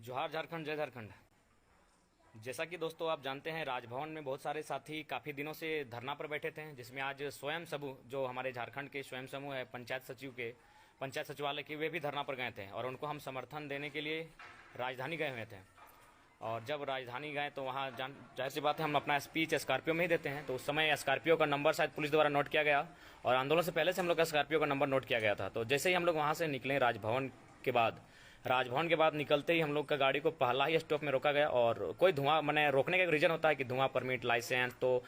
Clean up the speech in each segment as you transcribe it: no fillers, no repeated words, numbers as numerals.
जोहार झारखंड, जय झारखंड। जैसा कि दोस्तों आप जानते हैं, राजभवन में बहुत सारे साथी काफ़ी दिनों से धरना पर बैठे थे, जिसमें आज स्वयं समूह जो हमारे झारखंड के स्वयं समूह है पंचायत सचिव के, पंचायत सचिवालय के, वे भी धरना पर गए थे और उनको हम समर्थन देने के लिए राजधानी गए हुए थे। और जब राजधानी गए तो वहाँ जाहिर सी बात है, हम अपना स्पीच स्कॉर्पियो में ही देते हैं। तो उस समय स्कॉर्पियो का नंबर शायद पुलिस द्वारा नोट किया गया और आंदोलन से पहले से हम लोग का स्कॉर्पियो का नंबर नोट किया गया था। तो जैसे ही हम लोग वहाँ से निकले राजभवन के बाद निकलते ही हम लोग का गाड़ी को पहला ही स्टॉप में रोका गया और कोई धुआं, मैंने रोकने का एक रीज़न होता है कि धुआं परमिट, लाइसेंस, तो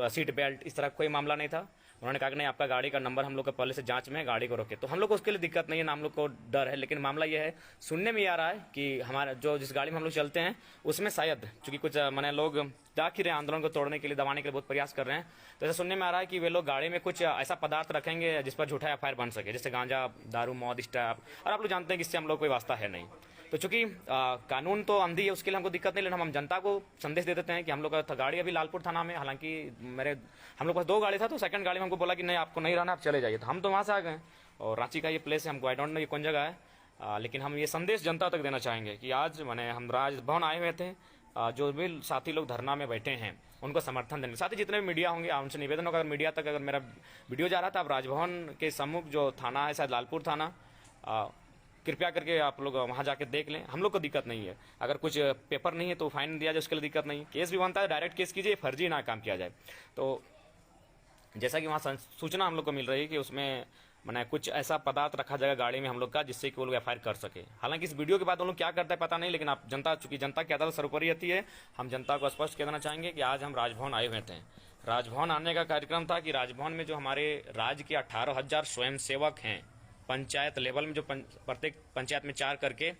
सीट बेल्ट, इस तरह कोई मामला नहीं था। उन्होंने कहा कि नहीं, आपका गाड़ी का नंबर हम लोग का पहले से जांच में है, गाड़ी को रोके। तो हम लोग को उसके लिए दिक्कत नहीं है, ना हम लोग को डर है। लेकिन मामला यह है, सुनने में आ रहा है कि हमारा जिस गाड़ी में हम लोग चलते हैं उसमें शायद चूंकि कुछ मैंने लोग जाके रहे आंदोलन को तोड़ने के लिए, दबाने के लिए बहुत प्रयास कर रहे हैं। तो ऐसा सुनने में आ रहा है कि वे लोग गाड़ी में कुछ ऐसा पदार्थ रखेंगे जिस पर झूठा एफआईआर बन सके, जैसे गांजा, दारू, मौत, स्टैप। और आप लोग जानते हैं कि इससे हम लोग कोई वास्ता है नहीं। तो चूंकि कानून तो अंधी है, उसके लिए हमको दिक्कत नहीं, लेकिन हम जनता को संदेश दे देते हैं कि हम लोग का गाड़ी अभी लालपुर थाना में, हालांकि हम लोग पास 2 गाड़ी था, तो सेकंड गाड़ी में हमको बोला कि नहीं, आपको नहीं रहना, आप चले जाइए। तो हम तो वहाँ से आ गए। और रांची का ये प्लेस है, हमको आई डोंट नो ये कौन जगह है, लेकिन हम ये संदेश जनता तक देना चाहेंगे कि आज मैंने हम राजभवन आए हुए थे। जो भी साथी लोग धरना में बैठे हैं उनको समर्थन देने, साथ ही जितने भी मीडिया होंगे उनसे निवेदन होगा, अगर मीडिया तक अगर मेरा वीडियो जा रहा था, आप राजभवन के सम्मुख जो थाना है, शायद लालपुर थाना, कृपया करके आप लोग वहाँ जाके देख लें। हम लोग को दिक्कत नहीं है, अगर कुछ पेपर नहीं है तो फाइन दिया जाए, उसके लिए दिक्कत नहीं। केस भी बनता है, डायरेक्ट केस कीजिए, फर्जी ना काम किया जाए। तो जैसा कि वहाँ सूचना हम लोग को मिल रही है कि उसमें मैंने कुछ ऐसा पदार्थ रखा जाएगा गाड़ी में हम लोग का, जिससे कि वो लोग एफआईआर कर सके। हालांकि इस वीडियो के बाद वो लोग क्या करता है पता नहीं, लेकिन आप जनता, चूंकि जनता की अदालत सर्वोपरि रहती है, हम जनता को स्पष्ट कह देना चाहेंगे कि आज हम राजभवन आए हुए थे। राजभवन आने का कार्यक्रम था कि राजभवन में जो हमारे राज्य के 18,000 स्वयंसेवक हैं, पंचायत लेवल में जो प्रत्येक पंचायत में 4 करके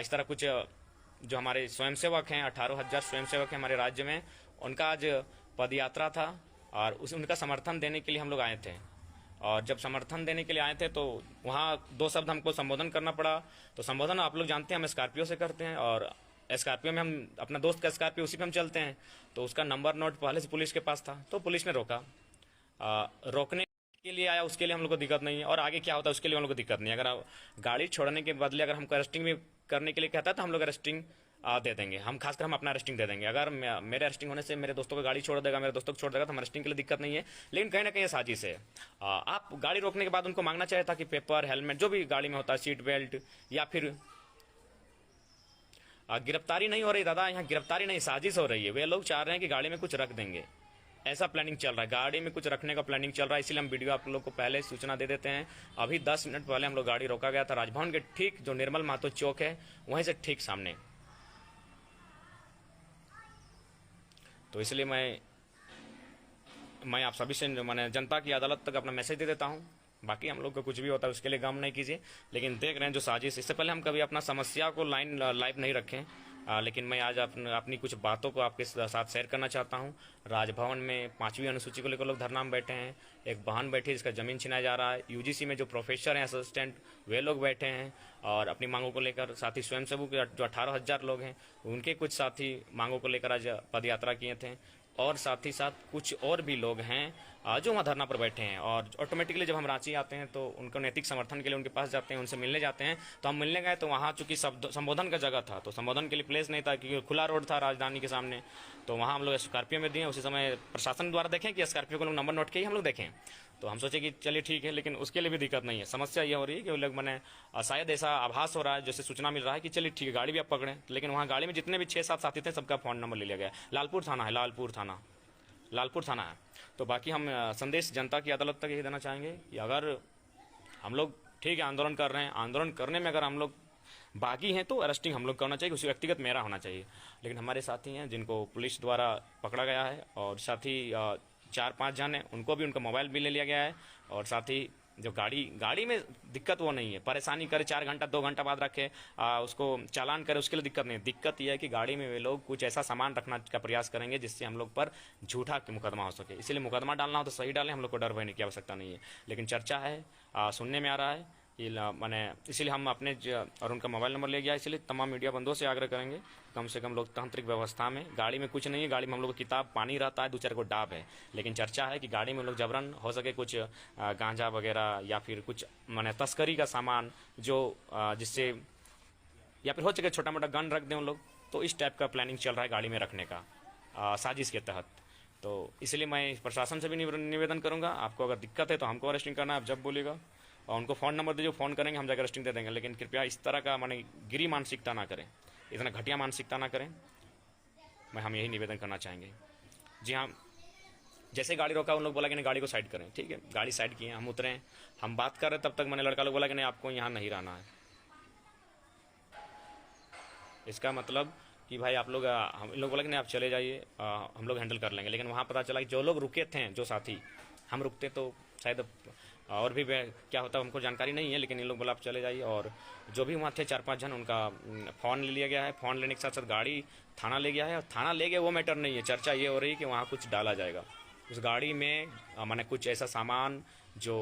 इस तरह कुछ जो हमारे स्वयंसेवक हैं, 18,000 स्वयंसेवक हैं हमारे राज्य में, उनका आज पदयात्रा था और उनका समर्थन देने के लिए हम लोग आए थे। और जब समर्थन देने के लिए आए थे तो वहाँ 2 शब्द हमको संबोधन करना पड़ा। तो संबोधन आप लोग जानते हैं, हम स्कॉर्पियो से करते हैं और स्कॉर्पियो में हम अपना दोस्त का स्कॉर्पियो, उसी पे हम चलते हैं। तो उसका नंबर नोट पहले से पुलिस के पास था, तो पुलिस ने रोका। रोकने के लिए आया, उसके लिए हम लोग को दिक्कत नहीं है। और आगे क्या होता है उसके लिए हम लोग को दिक्कत नहीं है। अगर गाड़ी छोड़ने के बदले अगर हमको अरेस्टिंग भी करने के लिए कहता है तो हम लोग अरेस्टिंग दे देंगे। हम खासकर हम अपना अरेस्टिंग दे देंगे। अगर मेरे अरेस्टिंग होने से मेरे दोस्तों को गाड़ी छोड़ देगा, मेरे दोस्तों को छोड़ देगा, तो हम अरेस्टिंग के लिए दिक्कत नहीं है। लेकिन कहीं ना कहीं साजिश है। आप गाड़ी रोकने के बाद उनको मांगना चाहिए था कि पेपर, हेलमेट, जो भी गाड़ी में होता है, सीट बेल्ट, या फिर गिरफ्तारी नहीं हो रही दादा, यहाँ गिरफ्तारी नहीं, साजिश हो रही है। वे लोग चाह रहे हैं कि गाड़ी में कुछ रख देंगे, ऐसा प्लानिंग चल रहा है, गाड़ी में कुछ रखने का प्लानिंग चल रहा है। इसलिए हम वीडियो आप लोग को पहले सूचना दे देते हैं। अभी 10 मिनट पहले हम लोग गाड़ी रोका गया था राजभवन के ठीक जो निर्मल महतो चौक है वहीं से ठीक सामने। तो इसलिए मैं आप सभी से, मैंने जनता की अदालत तक अपना मैसेज दे देता हूँ। बाकी हम लोग को कुछ भी होता है उसके लिए गम नहीं कीजिए, लेकिन देख रहे हैं जो साजिश, इससे पहले हम कभी अपना समस्या को लाइव नहीं रखें। लेकिन मैं आज अपनी कुछ बातों को आपके साथ शेयर करना चाहता हूं। राजभवन में 5वीं अनुसूची को लेकर लोग धरना में बैठे हैं। एक बहन बैठी है जिसका ज़मीन छिनाया जा रहा है। यूजीसी में जो प्रोफेसर हैं, असिस्टेंट, वे लोग बैठे हैं और अपनी मांगों को लेकर। साथी स्वयंसेवक जो 18,000 लोग हैं, उनके कुछ साथी मांगों को लेकर आज पदयात्रा किए थे। और साथ ही साथ कुछ और भी लोग हैं जो वहाँ धरना पर बैठे हैं। और ऑटोमेटिकली जब हम रांची आते हैं तो उनको नैतिक समर्थन के लिए उनके पास जाते हैं, उनसे मिलने जाते हैं। तो हम मिलने गए तो वहाँ चूंकि संबोधन का जगह था, तो संबोधन के लिए प्लेस नहीं था क्योंकि खुला रोड था राजधानी के सामने। तो वहाँ हम लोग स्कॉर्पियो में दिए। उसी समय प्रशासन द्वारा देखें कि स्कॉर्पियो को लोग नंबर नोट किए, हम लोग देखें। तो हम सोचे कि चलिए ठीक है, लेकिन उसके लिए भी दिक्कत नहीं है। समस्या ये हो रही है कि वो लोग, मैंने शायद ऐसा आभास हो रहा है, जैसे सूचना मिल रहा है कि चलिए ठीक है गाड़ी भी आप पकड़ें, लेकिन वहाँ गाड़ी में जितने भी 6-7 साथी थे सबका फ़ोन नंबर ले लिया गया। लालपुर थाना है, लालपुर थाना है। तो बाकी हम संदेश जनता की अदालत तक यही देना चाहेंगे कि अगर हम लोग ठीक है आंदोलन कर रहे हैं, आंदोलन करने में अगर हम लोग बाकी हैं तो अरेस्टिंग हम लोग का होना चाहिए, उसी व्यक्तिगत मेरा होना चाहिए। लेकिन हमारे साथी हैं जिनको पुलिस द्वारा पकड़ा गया है, और साथ ही 4-5 जन हैं, उनको भी उनका मोबाइल भी ले लिया गया है। और साथ ही जो गाड़ी में दिक्कत वो नहीं है, परेशानी करे 4 घंटा 2 घंटा बाद रखे, उसको चालान करे, उसके लिए दिक्कत नहीं है। दिक्कत यह है कि गाड़ी में वे लोग कुछ ऐसा सामान रखना का प्रयास करेंगे जिससे हम लोग पर झूठा मुकदमा हो सके। इसलिए मुकदमा डालना हो तो सही डालें, हम लोग को डर भयने की आवश्यकता नहीं है। लेकिन चर्चा है, सुनने में आ रहा है, मैंने इसीलिए हम अपने और उनका मोबाइल नंबर ले गया। इसलिए तमाम मीडिया बंदों से आग्रह करेंगे कम से कम लोकतांत्रिक व्यवस्था में गाड़ी में कुछ नहीं है। गाड़ी में हम लोग को किताब, पानी रहता है, 2-4 को डाब है। लेकिन चर्चा है कि गाड़ी में लोग जबरन हो सके कुछ गांजा वगैरह या फिर कुछ मैंने तस्करी का सामान जो जिससे या फिर हो सके छोटा मोटा गन रख दें उन लोग। तो इस टाइप का प्लानिंग चल रहा है गाड़ी में रखने का साजिश के तहत। तो इसलिए मैं प्रशासन से भी निवेदन करूंगा, आपको अगर दिक्कत है तो हमको अरेस्टिंग करना है, आप जब बोलेगा, और उनको फ़ोन नंबर दीजिए, फ़ोन करेंगे, हम जाकर अरेस्टिंग दे देंगे। लेकिन कृपया इस तरह का माने गिरी मानसिकता ना करें, इतना घटिया मानसिकता ना करें, हम यही निवेदन करना चाहेंगे। जी हाँ, जैसे गाड़ी रोका उन लोग बोला कि नहीं गाड़ी को साइड करें, ठीक है, गाड़ी साइड किए, हम उतरे, हम बात कर रहे तब तक मैंने लड़का लोग बोला कि नहीं आपको यहाँ नहीं रहना है। इसका मतलब कि भाई आप लोग हम लोग बोला कि नहीं आप चले जाइए, हम लोग हैंडल कर लेंगे। लेकिन वहाँ पता चला कि जो लोग रुके थे, जो साथी, हम रुकते तो शायद और भी क्या होता हमको जानकारी नहीं है, लेकिन इन लोग बोला आप चले जाइए। और जो भी वहाँ थे 4-5 जन, उनका फ़ोन ले लिया गया है। फ़ोन लेने के साथ साथ गाड़ी थाना ले गया है, और थाना ले गया वो मैटर नहीं है, चर्चा ये हो रही है कि वहाँ कुछ डाला जाएगा उस गाड़ी में, माने कुछ ऐसा सामान जो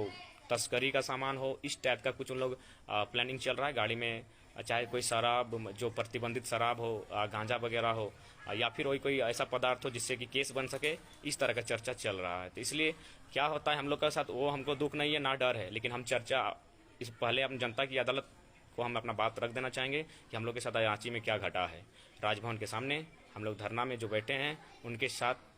तस्करी का सामान हो, इस टाइप का कुछ उन लोग प्लानिंग चल रहा है गाड़ी में। चाहे कोई शराब, जो प्रतिबंधित शराब हो, गांजा वगैरह हो, या फिर कोई ऐसा पदार्थ हो जिससे कि केस बन सके, इस तरह का चर्चा चल रहा है। तो इसलिए क्या होता है हम लोग के साथ, वो हमको दुख नहीं है ना डर है, लेकिन हम चर्चा इस पहले हम जनता की अदालत को हम अपना बात रख देना चाहेंगे कि हम लोग के साथ रांची में क्या घटा है। राजभवन के सामने हम लोग धरना में जो बैठे हैं उनके साथ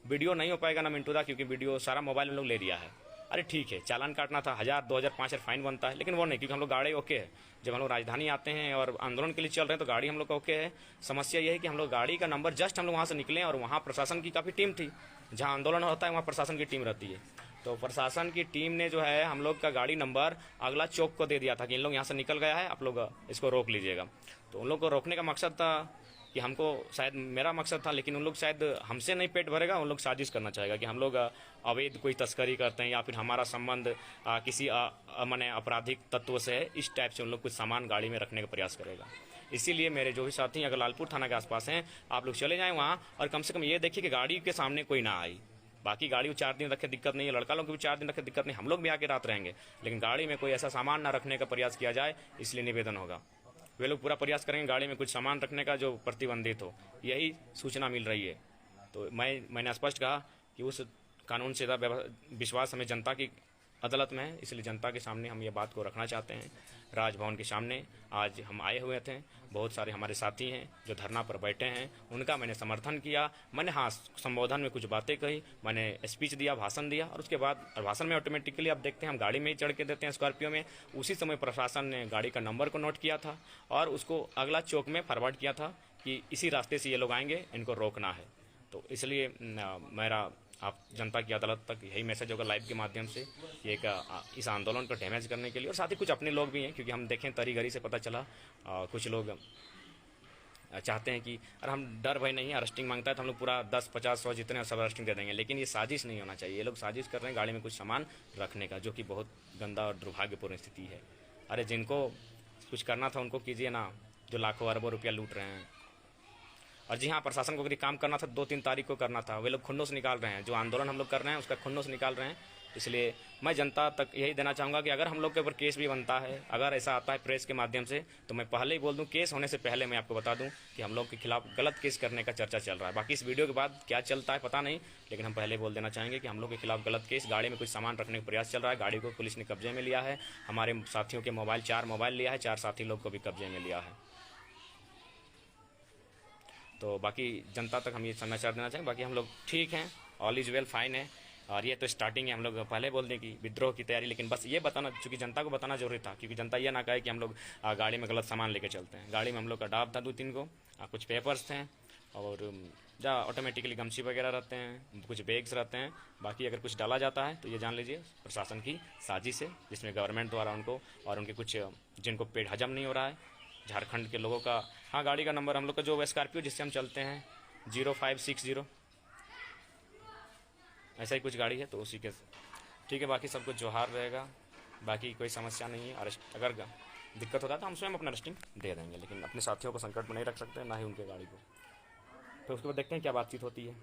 वीडियो नहीं हो पाएगा ना मिंटू दा, क्योंकि वीडियो सारा मोबाइल में लोग ले लिया है। अरे ठीक है, चालान काटना था 1000, 2000, 5000 फाइन बनता है, लेकिन वो नहीं, क्योंकि हम लोग गाड़ी ओके है। जब हम लोग राजधानी आते हैं और आंदोलन के लिए चल रहे हैं तो गाड़ी हम लोग का ओके है। समस्या ये है कि हम लोग गाड़ी का नंबर जस्ट हम लोग वहाँ से निकले और वहाँ प्रशासन की काफ़ी टीम थी। जहाँ आंदोलन होता है वहाँ प्रशासन की टीम रहती है। तो प्रशासन की टीम ने जो है हम लोग का गाड़ी नंबर अगला चौक को दे दिया था कि इन लोग यहाँ से निकल गया है, आप लोग इसको रोक लीजिएगा। तो उन लोग को रोकने का मकसद था कि हमको, शायद मेरा मकसद था, लेकिन उन लोग शायद हमसे नहीं पेट भरेगा, उन लोग साजिश करना चाहेगा कि हम लोग अवैध कोई तस्करी करते हैं या फिर हमारा संबंध किसी माने आपराधिक तत्व से है, इस टाइप से उन लोग कुछ सामान गाड़ी में रखने का प्रयास करेगा। इसीलिए मेरे जो भी साथी अगर लालपुर थाना के आसपास हैं, आप लोग चले जाएं वहाँ, और कम से कम ये देखिए कि गाड़ी के सामने कोई ना आई। बाकी गाड़ी 4 दिन रखे दिक्कत नहीं है, लड़का लोग भी 4 दिन रखे दिक्कत नहीं, हम लोग भी आके रात रहेंगे, लेकिन गाड़ी में कोई ऐसा सामान ना रखने का प्रयास किया जाए, इसलिए निवेदन होगा। वे लोग पूरा प्रयास करेंगे गाड़ी में कुछ सामान रखने का जो प्रतिबंधित हो, यही सूचना मिल रही है। तो मैंने स्पष्ट कहा कि उस कानून से विश्वास हमें जनता की अदालत में है, इसलिए जनता के सामने हम ये बात को रखना चाहते हैं। राजभवन के सामने आज हम आए हुए थे, बहुत सारे हमारे साथी हैं जो धरना पर बैठे हैं, उनका मैंने समर्थन किया। मैंने हाँ संबोधन में कुछ बातें कही, मैंने स्पीच दिया, भाषण दिया, और उसके बाद भाषण में ऑटोमेटिकली आप देखते हैं हम गाड़ी में ही चढ़ के देते हैं स्कॉर्पियो में। उसी समय प्रशासन ने गाड़ी का नंबर को नोट किया था और उसको अगला चौक में फॉरवर्ड किया था कि इसी रास्ते से ये लोग आएंगे, इनको रोकना है। तो इसलिए मेरा आप जनता की अदालत तक यही मैसेज होगा लाइव के माध्यम से, कि एक इस आंदोलन को डैमेज करने के लिए, और साथ ही कुछ अपने लोग भी हैं, क्योंकि हम देखें तरी गरी से पता चला कुछ लोग चाहते हैं कि अरे हम डर भय नहीं, अरेस्टिंग मांगता है तो हम लोग पूरा 10, 50, 100 जितने सब अरेस्टिंग दे देंगे। लेकिन ये साजिश नहीं होना चाहिए, ये लोग साजिश कर रहे हैं गाड़ी में कुछ सामान रखने का, जो कि बहुत गंदा और दुर्भाग्यपूर्ण स्थिति है। अरे जिनको कुछ करना था उनको कीजिए ना, जो लाखों अरबों रुपया लूट रहे हैं। और जी हाँ, प्रशासन को अगर काम करना था 2-3 तारीख को करना था, वे लोग खुन्नों से निकाल रहे हैं, जो आंदोलन हम लोग कर रहे हैं उसका खुन्नों से निकाल रहे हैं। इसलिए मैं जनता तक यही देना चाहूँगा कि अगर हम लोग के ऊपर केस भी बनता है, अगर ऐसा आता है प्रेस के माध्यम से, तो मैं पहले ही बोल दूं, केस होने से पहले मैं आपको बता दूं कि हम लोग के खिलाफ गलत केस करने का चर्चा चल रहा है। बाकी इस वीडियो के बाद क्या चलता है पता नहीं, लेकिन हम पहले बोल देना चाहेंगे कि हम लोग के खिलाफ गलत केस, गाड़ी में कुछ सामान रखने का प्रयास चल रहा है, गाड़ी को पुलिस ने कब्जे में लिया है, हमारे साथियों के मोबाइल 4 मोबाइल लिया है, 4 साथी लोग को भी कब्जे में लिया है। तो बाकी जनता तक हम ये समाचार देना चाहेंगे। बाकी हम लोग ठीक हैं, ऑल इज वेल, फाइन है। और ये तो स्टार्टिंग है, हम लोग पहले बोल दें कि विद्रोह की तैयारी, लेकिन बस ये बताना, चूँकि जनता को बताना जरूरी था, क्योंकि जनता ये ना कहे कि हम लोग गाड़ी में गलत सामान लेके चलते हैं। गाड़ी में हम लोग का डाब था 2-3 को, कुछ पेपर्स थे, और जहाँ ऑटोमेटिकली गमछी वगैरह रहते हैं, कुछ बैग्स रहते हैं। बाकी अगर कुछ डाला जाता है तो ये जान लीजिए प्रशासन की साजिश है, जिसमें गवर्नमेंट द्वारा उनको और उनके कुछ जिनको पेट हजम नहीं हो रहा है, झारखंड के लोगों का। हाँ, गाड़ी का नंबर हम लोग का जो स्कॉर्पियो जिससे हम चलते हैं 0560, ऐसा ही कुछ गाड़ी है, तो उसी के ठीक है। बाकी सब कुछ जोहार रहेगा, बाकी कोई समस्या नहीं है। अरेस्ट अगर दिक्कत होता है तो हम स्वयं अपना अरेस्टिंग दे देंगे, लेकिन अपने साथियों को संकट में नहीं रख सकते, ना ही उनके गाड़ी को। फिर उसके बाद देखते हैं क्या बातचीत होती है।